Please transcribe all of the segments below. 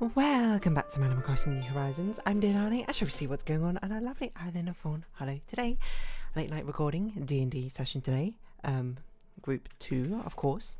Welcome back to Animal Crossing New Horizons. I'm Delani. I shall see what's going on on our lovely island of Fawnhallow today. Late night recording, D&D session today. Group 2, of course.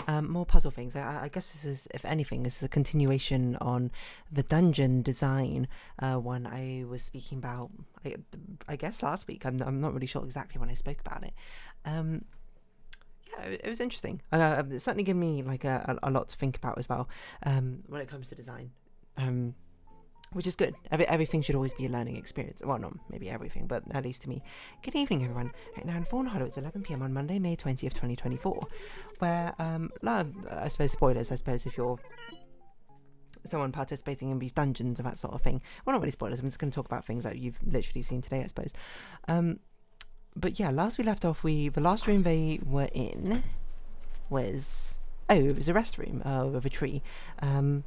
More puzzle things. I guess this is, if anything, this is a continuation on the dungeon design one I was speaking about, I guess last week. I'm not really sure exactly when I spoke about it. It was interesting. It certainly gave me like a lot to think about as well when it comes to design, which is good. Everything should always be a learning experience. Well, not maybe everything, but at least to me. Good evening, everyone. Right now in Fawnhallow, it's 11 p.m. on Monday, May 20th, 2024, where, I suppose spoilers, if you're someone participating in these dungeons and that sort of thing. Well, not really spoilers, I'm just going to talk about things that you've literally seen today, I suppose. But yeah, last we left off, the last room they were in was, it was a rest room with a tree. I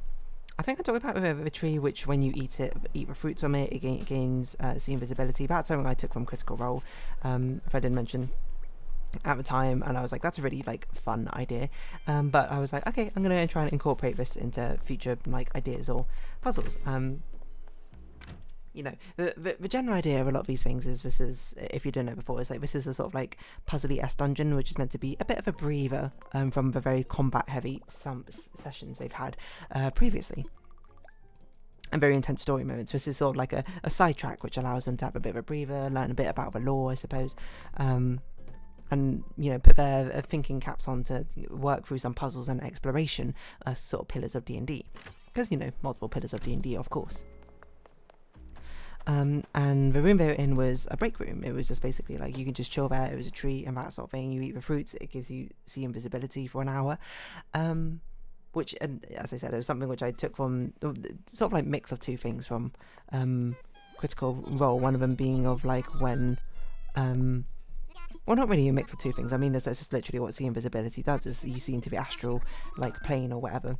think I talked about with a tree, which when you eat the fruits from it, it gains see invisibility. That's something I took from Critical Role, if I didn't mention at the time, and I was like, that's a really like fun idea. But I was like, okay, I'm gonna try and incorporate this into future like ideas or puzzles. You know, the general idea of a lot of these things is this is, if you didn't know before, is like this is a sort of like puzzly-esque dungeon, which is meant to be a bit of a breather from the very combat-heavy sessions they've had previously. And very intense story moments. This is sort of like a sidetrack, which allows them to have a bit of a breather, learn a bit about the lore, I suppose, and, you know, put their thinking caps on to work through some puzzles and exploration, sort of pillars of D&D. Because, you know, multiple pillars of D&D, of course. And the room they were in was a break room. It was just basically like you can just chill there. It was a tree and that sort of thing. You eat the fruits. It gives you see invisibility for an hour. Which, and as I said, it was something which I took from sort of like mix of two things from Critical Role. One of them being of like when, well, not really a mix of two things. I mean, that's just literally what see invisibility does. Is you see into the astral like plane or whatever.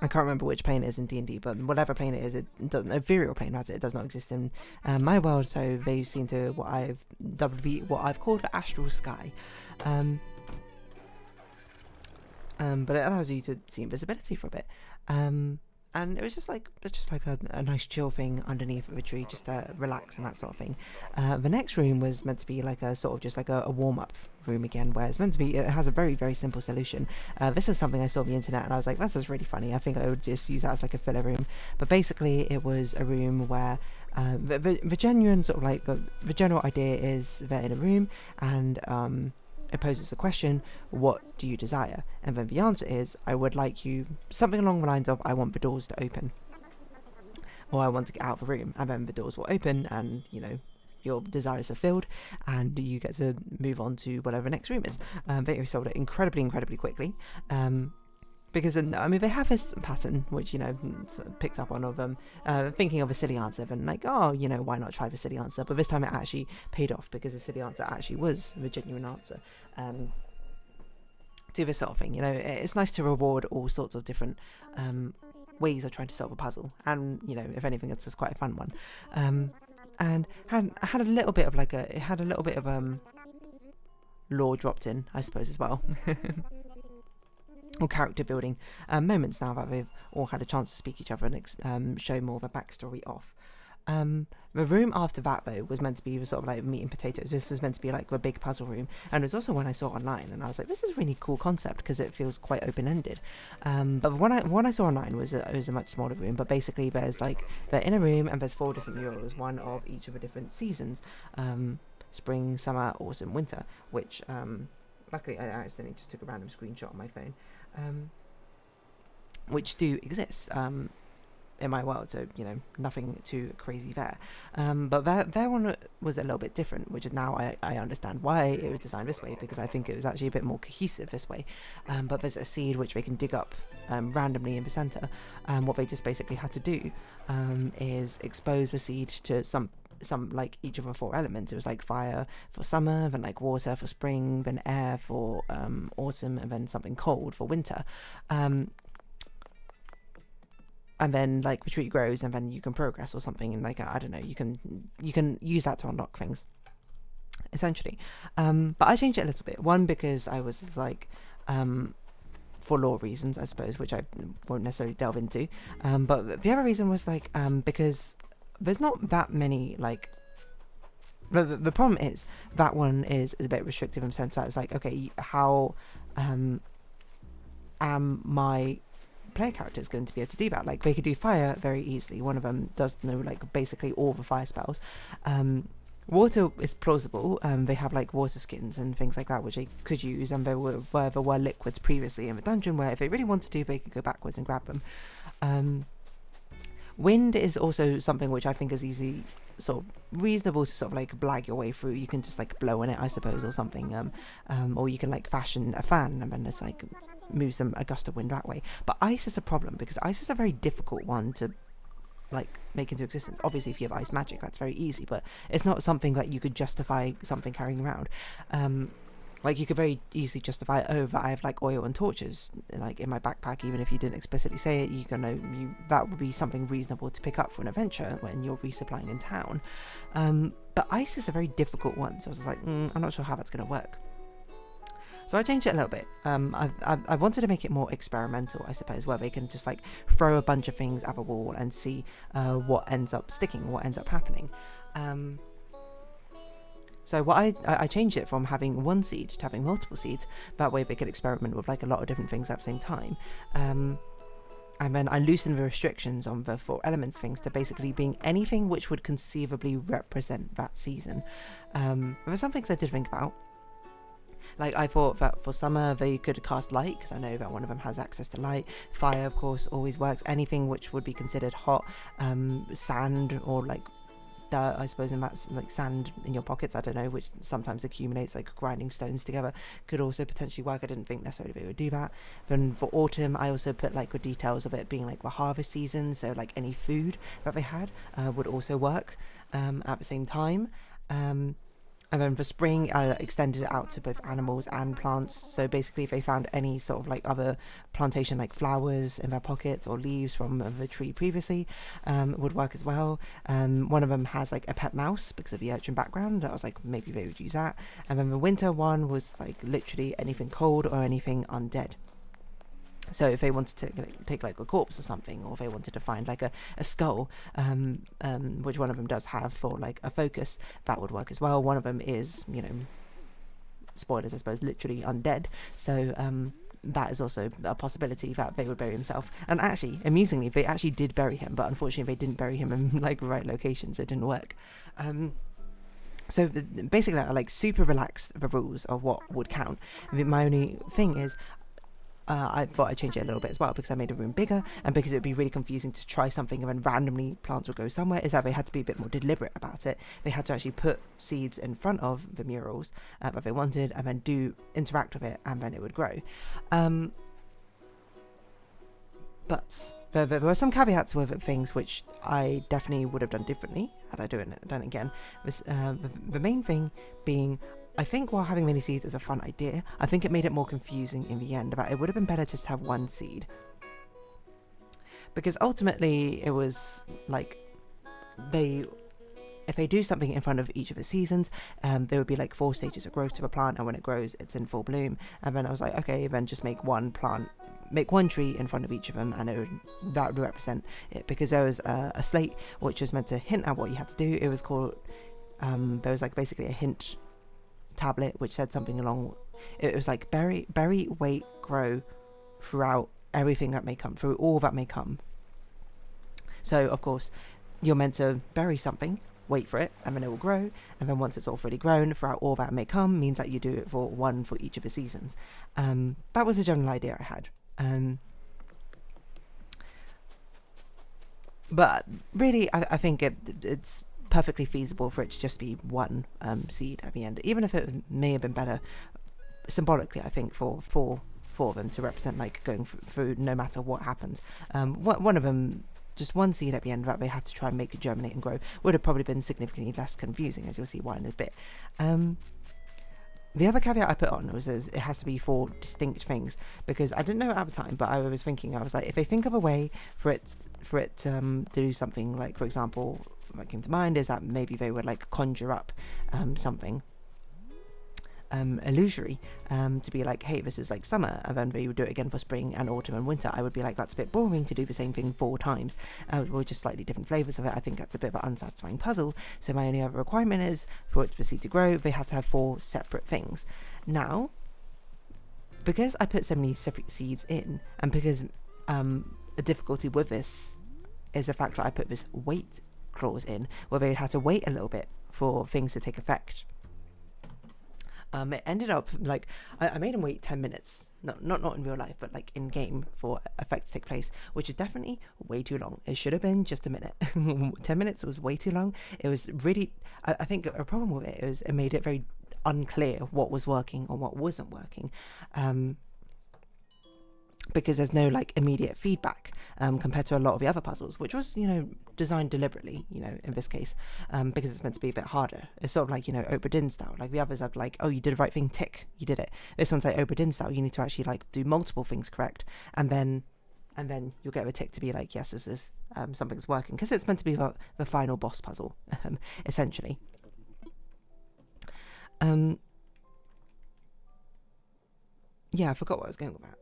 I can't remember which plane it is in D&D, but whatever plane it is, it doesn't. A ethereal plane, it does not exist in my world. So they seem to what I've called the astral sky. But it allows you to see invisibility for a bit. And it was just like a nice chill thing underneath of a tree, just to relax and that sort of thing. The next room was meant to be like a sort of just like a warm-up room again, where it's meant to be, it has a very, very simple solution. This was something I saw on the internet and I was like, that's just really funny. I think I would just use that as like a filler room. But basically it was a room where the genuine sort of like, the general idea is they're in a room and it poses the question, what do you desire? And then the answer is, I would like you, something along the lines of, I want the doors to open. Or I want to get out of the room. And then the doors will open and, you know, your desires are filled and you get to move on to whatever the next room is. They sold it incredibly quickly. Because, I mean, they have this pattern, which, you know, picked up on of them, thinking of a silly answer and like, oh, you know, why not try the silly answer? But this time it actually paid off because the silly answer actually was the genuine answer to this sort of thing. You know, it's nice to reward all sorts of different ways of trying to solve a puzzle. And, you know, if anything, it's just quite a fun one. And had a little bit of like it had a little bit of lore dropped in, I suppose, as well. Or character building moments now that they've all had a chance to speak each other and show more of a backstory off. The room after that, though, was meant to be sort of like meat and potatoes. This was meant to be like the big puzzle room, and it was also one I saw online, and I was like, this is a really cool concept because it feels quite open-ended. But one I saw online was a much smaller room, but basically there's like, they're in a room and there's 4 different murals, one of each of the different seasons, spring, summer, autumn, winter, which luckily I accidentally just took a random screenshot on my phone, which do exist in my world, so, you know, nothing too crazy there. But their one was a little bit different, which is now I understand why it was designed this way, because I think it was actually a bit more cohesive this way. But there's a seed which they can dig up randomly in the centre. What they just basically had to do is expose the seed to some like each of the 4 elements. It was like fire for summer, then like water for spring, then air for autumn, and then something cold for winter. And then like the tree grows and then you can progress or something, and like I don't know, you can use that to unlock things essentially. But I changed it a little bit, one because I was like for lore reasons, I suppose, which I won't necessarily delve into. But the other reason was like because there's not that many like. The problem is that one is a bit restrictive in the sense that it's like, okay, how am my player characters going to be able to do that? Like, they could do fire very easily. One of them does know like basically all the fire spells. Water is plausible. They have like water skins and things like that which they could use, and there were liquids previously in the dungeon where if they really wanted to, they could go backwards and grab them. Wind is also something which I think is easy, sort of reasonable to sort of like blag your way through. You can just like blow in it, I suppose, or something. Or you can like fashion a fan and then it's like move some a gust of wind that way. But ice is a problem because ice is a very difficult one to like make into existence. Obviously if you have ice magic that's very easy, but it's not something that you could justify something carrying around. Like you could very easily justify, oh, that I have like oil and torches like in my backpack, even if you didn't explicitly say it. You can know that would be something reasonable to pick up for an adventure when you're resupplying in town. But ice is a very difficult one, so I was like, I'm not sure how that's going to work. So I changed it a little bit. I wanted to make it more experimental, I suppose, where they can just like throw a bunch of things at a wall and see what ends up sticking, what ends up happening. So what I changed it from having one seed to having multiple seeds. That way they could experiment with like a lot of different things at the same time. And then I loosened the restrictions on the 4 elements things to basically being anything which would conceivably represent that season. There were some things I did think about. Like I thought that for summer they could cast light, because I know that one of them has access to light. Fire, of course, always works. Anything which would be considered hot, sand or like dirt, I suppose, and that's like sand in your pockets, I don't know, which sometimes accumulates like grinding stones together, could also potentially work. I didn't think necessarily they would do that. Then for autumn I also put like with details of it being like the harvest season, so like any food that they had would also work at the same time. And then for spring, I extended it out to both animals and plants. So basically, if they found any sort of like other plantation, like flowers in their pockets or leaves from the tree previously, it would work as well. One of them has like a pet mouse because of the urchin background. I was like, maybe they would use that. And then the winter one was like literally anything cold or anything undead. So if they wanted to take like a corpse or something, or if they wanted to find like a skull, which one of them does have for like a focus, that would work as well. One of them is, you know, spoilers I suppose, literally undead. So that is also a possibility that they would bury himself. And actually, amusingly, they actually did bury him, but unfortunately they didn't bury him in like the right location, so it didn't work. So basically I like super relaxed the rules of what would count. My only thing is, I thought I'd change it a little bit as well, because I made the room bigger, and because it would be really confusing to try something and then randomly plants would go somewhere, is that they had to be a bit more deliberate about it. They had to actually put seeds in front of the murals that they wanted, and then interact with it, and then it would grow. But there were some caveats with it, things which I definitely would have done differently had I done it again. The main thing being, I think while having many seeds is a fun idea, I think it made it more confusing in the end. About it would have been better just to have one seed, because ultimately it was like if they do something in front of each of the seasons, there would be like 4 stages of growth to a plant, and when it grows it's in full bloom. And then I was like, okay, then just make one tree in front of each of them, and that would represent it. Because there was a slate which was meant to hint at what you had to do. It was called there was like basically a hint tablet which said something along, it was like berry, wait, grow throughout everything that may come, through all that may come. So of course you're meant to bury something, wait for it, and then it will grow, and then once it's all fully grown, throughout all that may come means that you do it for one for each of the seasons. That was the general idea I had. But really I think it's perfectly feasible for it to just be one seed at the end, even if it may have been better symbolically, I think, for them to represent like going through no matter what happens. One of them, just one seed at the end that they had to try and make it germinate and grow, would have probably been significantly less confusing, as you'll see why in a bit. The other caveat I put on was it has to be 4 distinct things, because I didn't know at the time, but I was thinking, I was like, if they think of a way for it to do something, like for example, what came to mind is that maybe they would like conjure up something, illusory, to be like, hey, this is like summer, and then we would do it again for spring and autumn and winter. I would be like, that's a bit boring to do the same thing 4 times, or just slightly different flavors of it. I think that's a bit of an unsatisfying puzzle. So my only other requirement is for it for seed to grow, they have to have 4 separate things. Now, because I put so many separate seeds in, and because a difficulty with this is the fact that I put this wait clause in, where they had to wait a little bit for things to take effect. It ended up like I made him wait 10 minutes, not in real life, but like in game, for effect to take place, which is definitely way too long. It should have been just a minute. 10 minutes was way too long. It was really, I think a problem with it is it made it very unclear what was working or what wasn't working, because there's no like immediate feedback compared to a lot of the other puzzles, which was, you know, designed deliberately, you know, in this case, because it's meant to be a bit harder. It's sort of like, you know, Obra Dinn style. Like the others are like, oh, you did the right thing, tick, you did it. This one's like Obra Dinn style. You need to actually like do multiple things correct, and then you'll get a tick to be like, yes, this is something's working, because it's meant to be the final boss puzzle, essentially. Yeah, I forgot what I was going with that.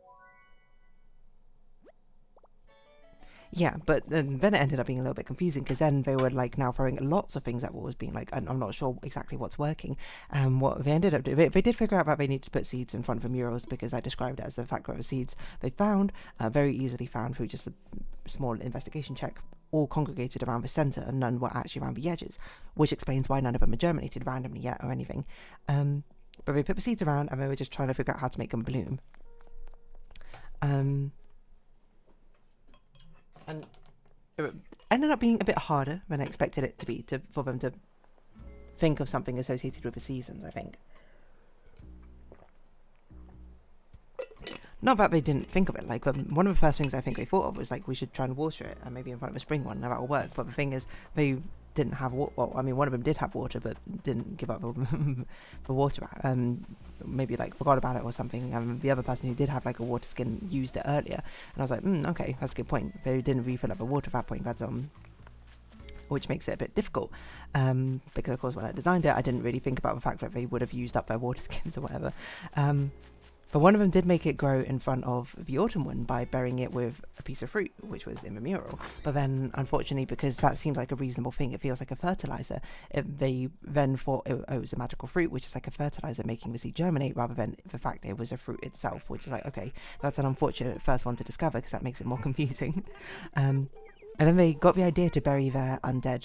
Yeah, but then it ended up being a little bit confusing, because then they were like now throwing lots of things at what was being like, and I'm not sure exactly what's working. What they ended up doing, they did figure out that they needed to put seeds in front of the murals, because I described it as the fact that the seeds they found, very easily found through just a small investigation check, all congregated around the centre, and none were actually around the edges, which explains why none of them are germinated randomly yet or anything. But they put the seeds around, and they were just trying to figure out how to make them bloom. And it ended up being a bit harder than I expected it to be, for them to think of something associated with the seasons, I think. Not that they didn't think of it, like, one of the first things I think they thought of was like, we should try and water it, and maybe in front of a spring one, and that'll work. But the thing is, they didn't have water. Well, I mean, one of them did have water, but didn't give up the water, maybe like forgot about it or something. The other person who did have like a water skin used it earlier, and I was like, okay, that's a good point. They didn't refill up the water at that point. That's which makes it a bit difficult, because of course when I designed it, I didn't really think about the fact that they would have used up their water skins or whatever. But one of them did make it grow in front of the autumn one by burying it with a piece of fruit, which was in the mural. But then, unfortunately, because that seems like a reasonable thing, it feels like a fertilizer, they then thought it was a magical fruit, which is like a fertilizer making the seed germinate, rather than the fact that it was a fruit itself, which is like, okay, that's an unfortunate first one to discover, because that makes it more confusing. And then they got the idea to bury their undead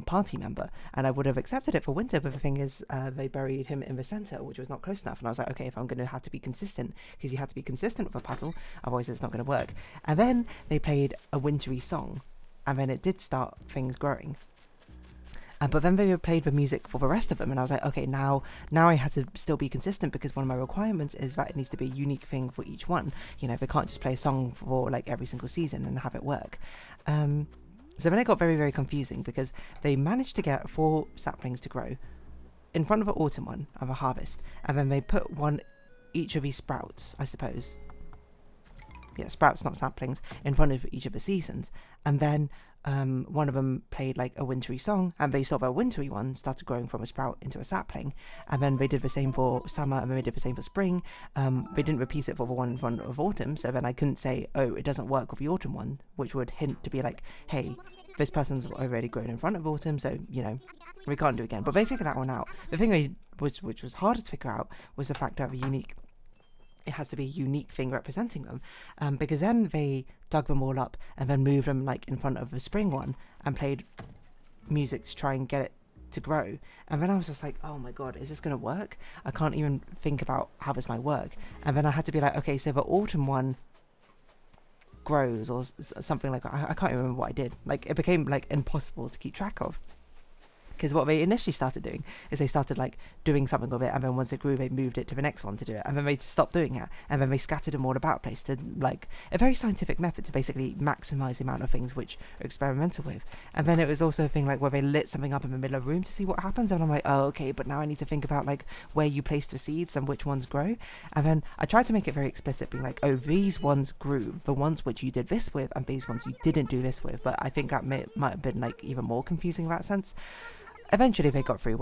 party member, and I would have accepted it for winter, but the thing is, they buried him in the center, which was not close enough, and I was like, okay, if I'm going to have to be consistent, because you have to be consistent with a puzzle, otherwise it's not going to work. And then they played a wintry song, and then it did start things growing. But then they played the music for the rest of them, and I was like, okay, now I had to still be consistent, because one of my requirements is that it needs to be a unique thing for each one. You know, they can't just play a song for like every single season and have it work. So then it got very, very confusing, because they managed to get 4 saplings to grow in front of an autumn one of a harvest, and then they put each of these sprouts, I suppose. Yeah, sprouts, not saplings, in front of each of the seasons. And then one of them played like a wintry song, and they saw the wintry one started growing from a sprout into a sapling. And then they did the same for summer, and then they did the same for spring. They didn't repeat it for the one in front of autumn, so then I couldn't say, oh, it doesn't work with the autumn one, which would hint to be like, hey, this person's already grown in front of autumn, so, you know, we can't do it again. But they figured that one out. The thing which was harder to figure out was the fact that it has to be a unique thing representing them, because then they dug them all up and then moved them like in front of the spring one and played music to try and get it to grow. And then I was just like, oh my god, is this going to work? I can't even think about how this might work. And then I had to be like, okay, so the autumn one grows or something like that. I can't remember what I did. Like, it became like impossible to keep track of. Because what they initially started doing is they started like doing something with it, and then once it grew, they moved it to the next one to do it, and then they stopped doing it, and then they scattered them all about the place to like a very scientific method to basically maximize the amount of things which are experimental with. And then it was also a thing like where they lit something up in the middle of a room to see what happens, and I'm like, oh, okay, but now I need to think about like where you place the seeds and which ones grow. And then I tried to make it very explicit, being like, oh, these ones grew, the ones which you did this with, and these ones you didn't do this with. But I think that might have been like even more confusing in that sense. Eventually they got through,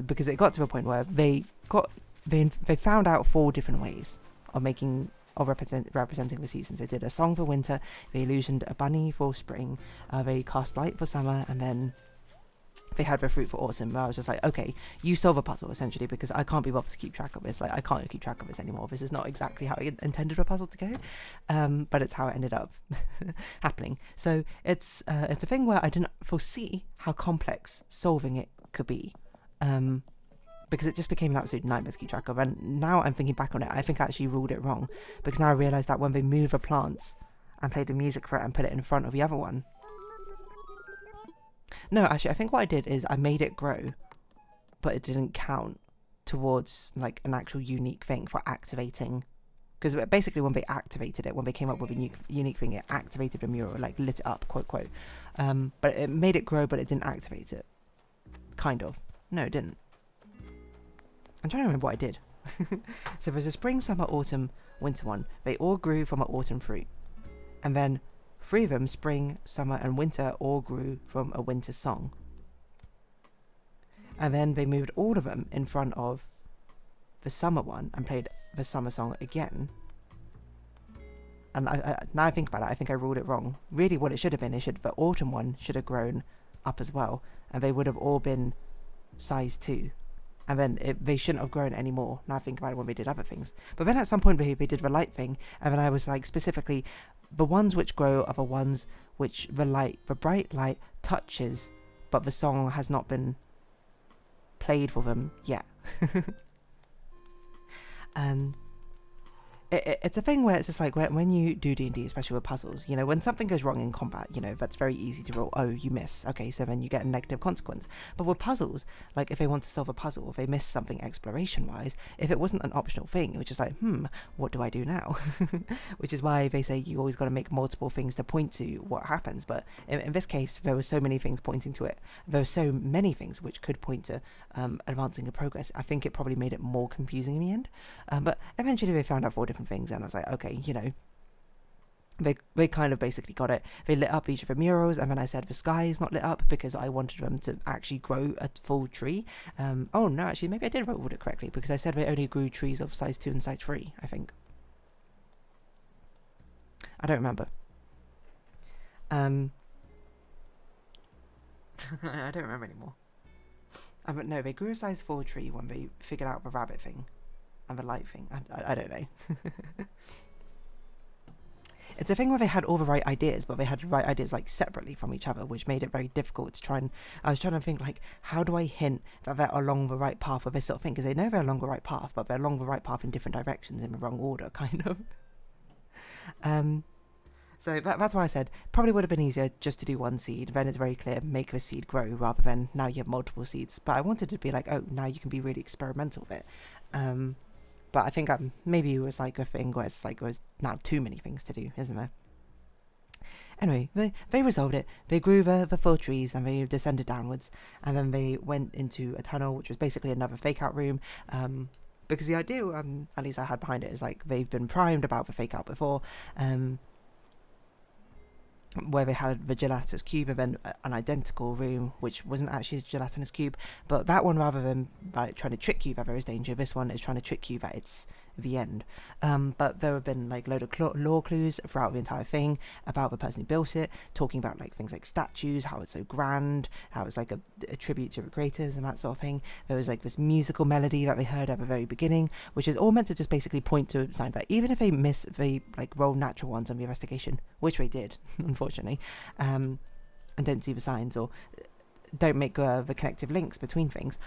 because it got to a point where they got they found out 4 different ways of representing the seasons. They did a song for winter, they illusioned a bunny for spring, they cast light for summer, and then they had the fruit for autumn. I was just like, okay, you solve a puzzle essentially, because I can't be bothered to keep track of this. Like, I can't keep track of this anymore. This is not exactly how I intended a puzzle to go, but it's how it ended up happening. So it's a thing where I didn't foresee how complex solving it could be, because it just became an absolute nightmare to keep track of. And now I'm thinking back on it, I think I actually ruled it wrong, because now I realise that when they move the plants and play the music for it and put it in front of the other one. No, actually, I think what I did is I made it grow, but it didn't count towards like an actual unique thing for activating. Because basically when they activated it, when they came up with a unique thing, it activated the mural, like lit it up, quote, quote. But it made it grow, but it didn't activate it. Kind of. No, it didn't. I'm trying to remember what I did. So there's a spring, summer, autumn, winter one. They all grew from an autumn fruit. And then 3 of them, spring, summer, and winter, all grew from a winter song. And then they moved all of them in front of the summer one and played the summer song again. And now I think about it, I think I ruled it wrong. Really what it should have been, the autumn one should have grown up as well, and they would have all been size 2. And then they shouldn't have grown anymore. Now I think about it when we did other things. But then at some point they did the light thing, and then I was like, specifically, the ones which grow are the ones which the bright light touches, but the song has not been played for them yet. And it's a thing where it's just like when you do D&D, especially with puzzles, you know, when something goes wrong in combat, you know, that's very easy to roll. Oh, you miss. Okay, so then you get a negative consequence. But with puzzles, like if they want to solve a puzzle, if they miss something exploration-wise, if it wasn't an optional thing, it was just like, what do I do now? Which is why they say you always got to make multiple things to point to what happens. But in this case, there were so many things pointing to it. There were so many things which could point to advancing the progress. I think it probably made it more confusing in the end. But eventually they found out 4 different things, and I was like, okay, you know, they kind of basically got it. They lit up each of the murals, and then I said the sky is not lit up because I wanted them to actually grow a full tree. Oh no, actually maybe I did roll it correctly, because I said they only grew trees of size 2 and size 3, I think. I don't remember. I don't remember anymore. But no, they grew a size 4 tree when they figured out the rabbit thing and the light thing. I don't know. It's a thing where they had all the right ideas, but they had the right ideas like separately from each other, which made it very difficult to try and... I was trying to think, like, how do I hint that they're along the right path with this sort of thing? Because they know they're along the right path, but they're along the right path in different directions in the wrong order, kind of. So that's why I said probably would have been easier just to do 1 seed. Then it's very clear, make the seed grow, rather than now you have multiple seeds. But I wanted to be like, oh, now you can be really experimental with it. But I think maybe it was like a thing where it's like there's now too many things to do, isn't there? Anyway, they resolved it. They grew the full trees and they descended downwards. And then they went into a tunnel, which was basically another fake-out room. Because the idea, at least I had behind it, is like they've been primed about the fake-out before. Where they had the gelatinous cube and then an identical room which wasn't actually a gelatinous cube, but that one, rather than like trying to trick you that there is danger, this one is trying to trick you that it's the end. But there have been like load of lore clues throughout the entire thing about the person who built it, talking about like things like statues, how it's so grand, how it's like a tribute to the creators and that sort of thing. There was like this musical melody that they heard at the very beginning, which is all meant to just basically point to a sign that even if they like roll natural ones on the investigation, which they did unfortunately, and don't see the signs or don't make the connective links between things,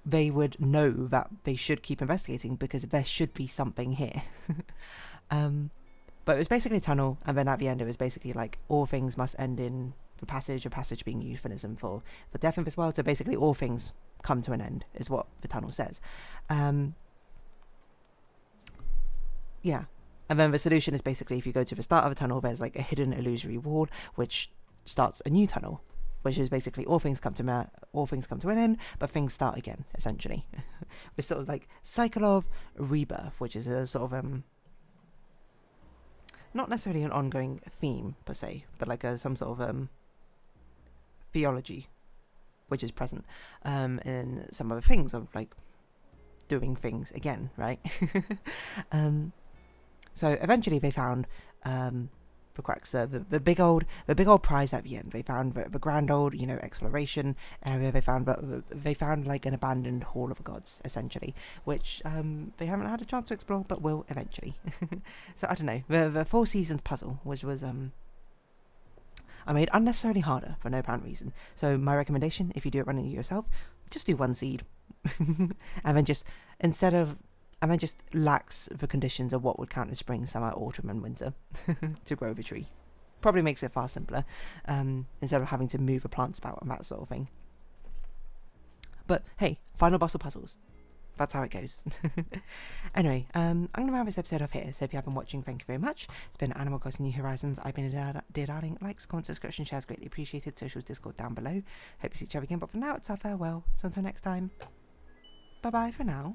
they would know that they should keep investigating because there should be something here. But it was basically a tunnel, and then at the end it was basically like all things must end in the passage, a passage being euphemism for death in this world, so basically all things come to an end is what the tunnel says. Yeah. And then the solution is basically if you go to the start of a tunnel, there's like a hidden illusory wall which starts a new tunnel, which is basically all things come to an end, but things start again, essentially. It's sort of like cycle of rebirth, which is a sort of not necessarily an ongoing theme per se, but like some sort of theology which is present in some other things of like doing things again, right? So eventually they found the crux, the big old prize at the end. They found the grand old, you know, exploration area. They found like an abandoned hall of the gods, essentially, which they haven't had a chance to explore, but will eventually. So I don't know, the Four Seasons puzzle, which was I made unnecessarily harder for no apparent reason. So my recommendation, if you do it running yourself, just do 1 seed, and then just lax the conditions of what would count as spring, summer, autumn, and winter to grow the tree. Probably makes it far simpler, instead of having to move the plants about and that sort of thing. But hey, final boss of puzzles. That's how it goes. Anyway, I'm going to wrap this episode off here, so if you have been watching, thank you very much. It's been Animal Crossing New Horizons. I've been Dear Darling. Likes, comments, subscription, shares greatly appreciated. Socials, Discord down below. Hope you see each other again, but for now, it's our farewell. So until next time, bye-bye for now.